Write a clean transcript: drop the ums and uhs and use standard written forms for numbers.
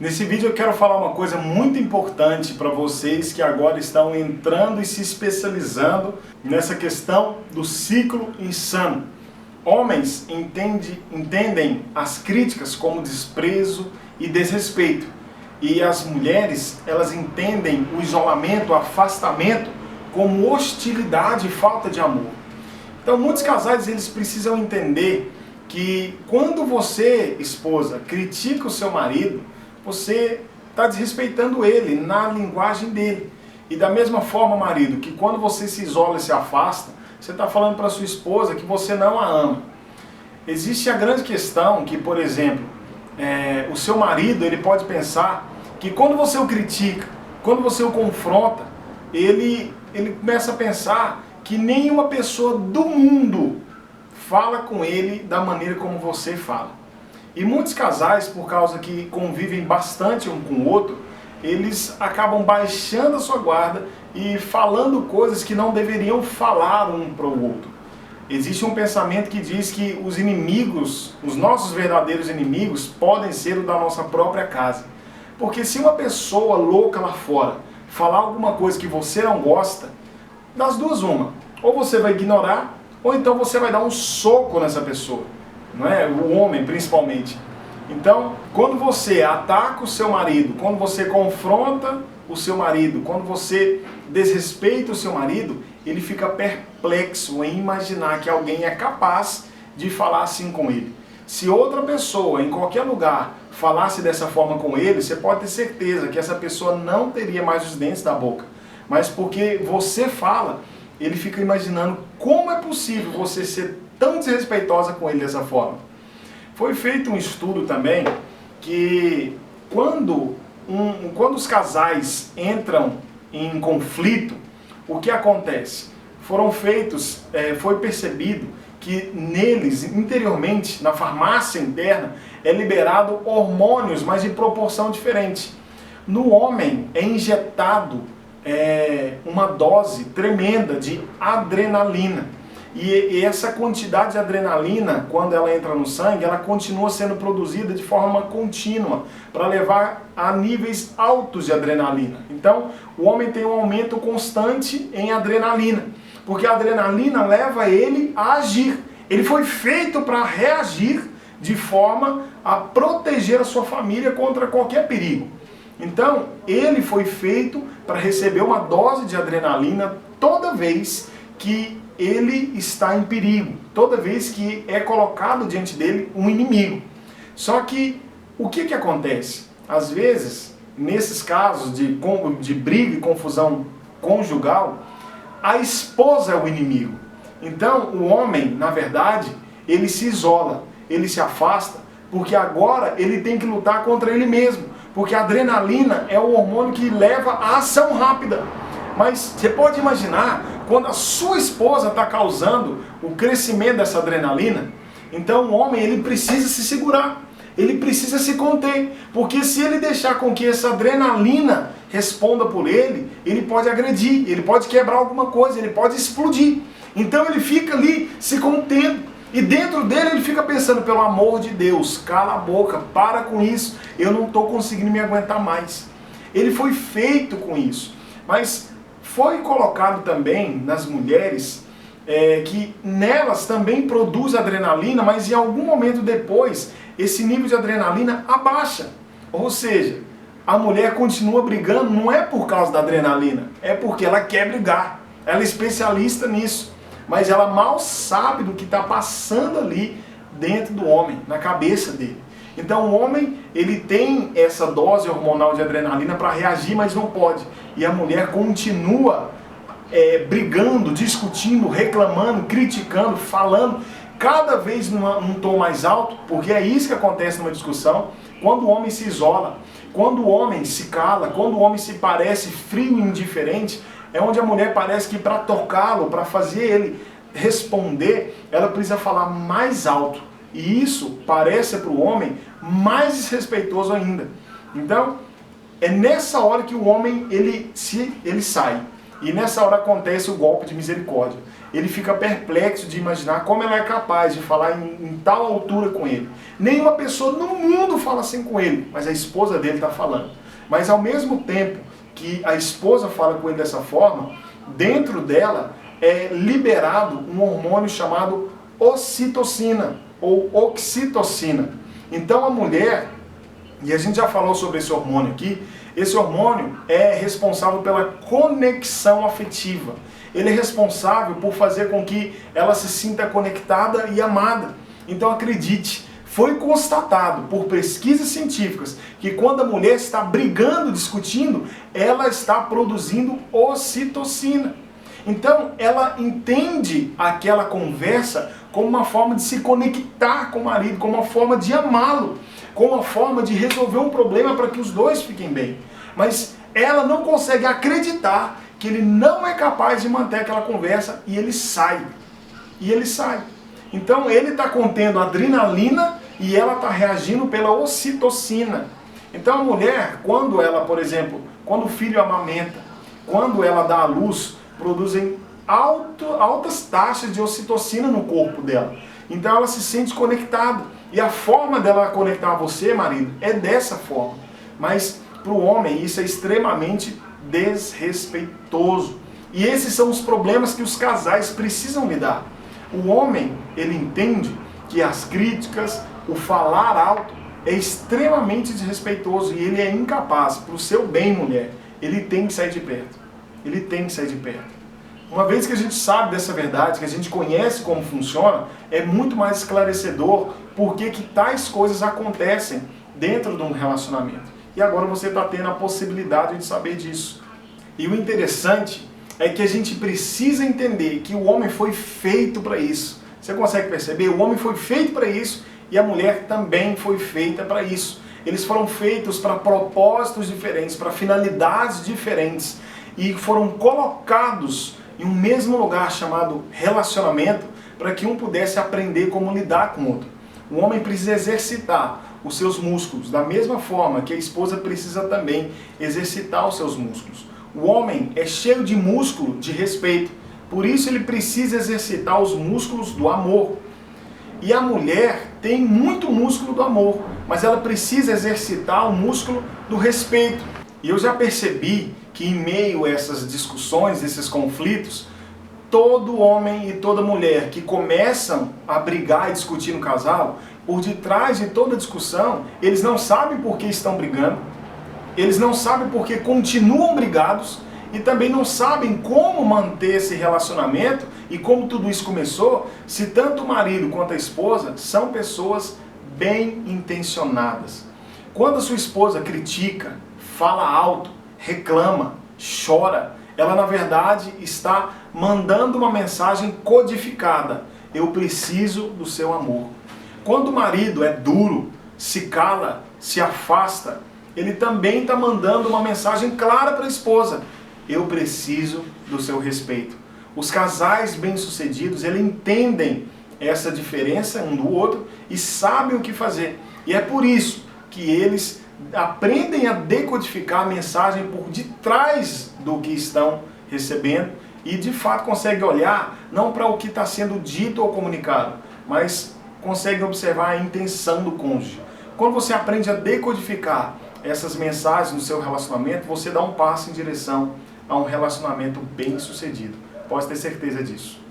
Nesse vídeo eu quero falar uma coisa muito importante para vocês que agora estão entrando e se especializando nessa questão do ciclo insano. Homens entendem as críticas como desprezo e desrespeito. E as mulheres, elas entendem o isolamento, o afastamento como hostilidade e falta de amor. Então muitos casais eles precisam entender que quando você, esposa, critica o seu marido, você está desrespeitando ele na linguagem dele. E da mesma forma, marido, que quando você se isola e se afasta, você está falando para sua esposa que você não a ama. Existe a grande questão que, por exemplo, o seu marido ele pode pensar que quando você o critica, quando você o confronta, ele começa a pensar que nenhuma pessoa do mundo fala com ele da maneira como você fala. E muitos casais, por causa que convivem bastante um com o outro, eles acabam baixando a sua guarda e falando coisas que não deveriam falar um para o outro. Existe um pensamento que diz que os inimigos, os nossos verdadeiros inimigos, podem ser o da nossa própria casa. Porque se uma pessoa louca lá fora falar alguma coisa que você não gosta, das duas uma, ou você vai ignorar, ou então você vai dar um soco nessa pessoa. Não é? O homem principalmente. Então, quando você ataca o seu marido, quando você confronta o seu marido, quando você desrespeita o seu marido, ele fica perplexo em imaginar que alguém é capaz de falar assim com ele. Se outra pessoa, em qualquer lugar, falasse dessa forma com ele, você pode ter certeza que essa pessoa não teria mais os dentes da boca. Mas porque você fala, ele fica imaginando como é possível você ser tão desrespeitosa com ele dessa forma. Foi feito um estudo também que quando os casais entram em conflito, o que acontece? Foi percebido que neles, interiormente, na farmácia interna, é liberado hormônios, mas em proporção diferente. No homem é injetado uma dose tremenda de adrenalina. E essa quantidade de adrenalina, quando ela entra no sangue, ela continua sendo produzida de forma contínua, para levar a níveis altos de adrenalina. Então, o homem tem um aumento constante em adrenalina, porque a adrenalina leva ele a agir. Ele foi feito para reagir de forma a proteger a sua família contra qualquer perigo. Então, ele foi feito para receber uma dose de adrenalina toda vez que ele está em perigo, toda vez que é colocado diante dele um inimigo. Só que, o que acontece? Às vezes, nesses casos de briga e confusão conjugal, a esposa é o inimigo. Então, o homem, na verdade, ele se isola, ele se afasta, porque agora ele tem que lutar contra ele mesmo. Porque a adrenalina é o hormônio que leva à ação rápida. Mas você pode imaginar, quando a sua esposa está causando o crescimento dessa adrenalina, então o homem ele precisa se segurar, ele precisa se conter, porque se ele deixar com que essa adrenalina responda por ele, ele pode agredir, ele pode quebrar alguma coisa, ele pode explodir. Então ele fica ali se contendo. E dentro dele ele fica pensando, pelo amor de Deus, cala a boca, para com isso, eu não estou conseguindo me aguentar mais. Ele foi feito com isso. Mas foi colocado também nas mulheres que nelas também produz adrenalina, mas em algum momento depois esse nível de adrenalina abaixa. Ou seja, a mulher continua brigando, não é por causa da adrenalina, é porque ela quer brigar. Ela é especialista nisso. Mas ela mal sabe do que está passando ali dentro do homem, na cabeça dele. Então o homem, ele tem essa dose hormonal de adrenalina para reagir, mas não pode. E a mulher continua brigando, discutindo, reclamando, criticando, falando, cada vez num tom mais alto, porque é isso que acontece numa discussão, quando o homem se isola, quando o homem se cala, quando o homem se parece frio e indiferente, é onde a mulher parece que para tocá-lo, para fazer ele responder, ela precisa falar mais alto. E isso parece para o homem mais desrespeitoso ainda. Então, é nessa hora que o homem ele sai. E nessa hora acontece o golpe de misericórdia. Ele fica perplexo de imaginar como ela é capaz de falar em tal altura com ele. Nenhuma pessoa no mundo fala assim com ele, mas a esposa dele está falando. Mas ao mesmo tempo que a esposa fala com ele dessa forma, dentro dela é liberado um hormônio chamado ocitocina ou oxitocina. Então a mulher, e a gente já falou sobre esse hormônio aqui, esse hormônio é responsável pela conexão afetiva. Ele é responsável por fazer com que ela se sinta conectada e amada. Então acredite, foi constatado por pesquisas científicas que quando a mulher está brigando, discutindo, ela está produzindo ocitocina. Então ela entende aquela conversa como uma forma de se conectar com o marido, como uma forma de amá-lo, como uma forma de resolver um problema para que os dois fiquem bem. Mas ela não consegue acreditar que ele não é capaz de manter aquela conversa e ele sai. Então ele está contendo adrenalina e ela está reagindo pela ocitocina. Então a mulher, quando ela, por exemplo, quando o filho amamenta, quando ela dá à luz, produzem altas taxas de ocitocina no corpo dela. Então ela se sente conectada. E a forma dela conectar a você, marido, é dessa forma. Mas para o homem isso é extremamente desrespeitoso. E esses são os problemas que os casais precisam lidar. O homem, ele entende que as críticas, o falar alto é extremamente desrespeitoso e ele é incapaz, para o seu bem, mulher, ele tem que sair de perto. Ele tem que sair de perto. Uma vez que a gente sabe dessa verdade, que a gente conhece como funciona, é muito mais esclarecedor porque que tais coisas acontecem dentro de um relacionamento. E agora você está tendo a possibilidade de saber disso. E o interessante é que a gente precisa entender que o homem foi feito para isso. Você consegue perceber? O homem foi feito para isso e a mulher também foi feita para isso. Eles foram feitos para propósitos diferentes, para finalidades diferentes e foram colocados em um mesmo lugar chamado relacionamento para que um pudesse aprender como lidar com o outro. O homem precisa exercitar os seus músculos da mesma forma que a esposa precisa também exercitar os seus músculos. O homem é cheio de músculo de respeito, por isso ele precisa exercitar os músculos do amor. E a mulher tem muito músculo do amor, mas ela precisa exercitar o músculo do respeito. E eu já percebi que em meio a essas discussões, esses conflitos, todo homem e toda mulher que começam a brigar e discutir no casal, por detrás de toda discussão, eles não sabem por que estão brigando, eles não sabem por que continuam brigados e também não sabem como manter esse relacionamento e como tudo isso começou, se tanto o marido quanto a esposa são pessoas bem intencionadas. Quando a sua esposa critica, fala alto, reclama, chora, ela na verdade está mandando uma mensagem codificada. Eu preciso do seu amor. Quando o marido é duro, se cala, se afasta, ele também está mandando uma mensagem clara para a esposa. Eu preciso do seu respeito. Os casais bem-sucedidos, eles entendem essa diferença um do outro e sabem o que fazer. E é por isso que eles aprendem a decodificar a mensagem por detrás do que estão recebendo e de fato conseguem olhar não para o que está sendo dito ou comunicado, mas conseguem observar a intenção do cônjuge. Quando você aprende a decodificar essas mensagens no seu relacionamento, você dá um passo em direção a um relacionamento bem-sucedido. Pode ter certeza disso.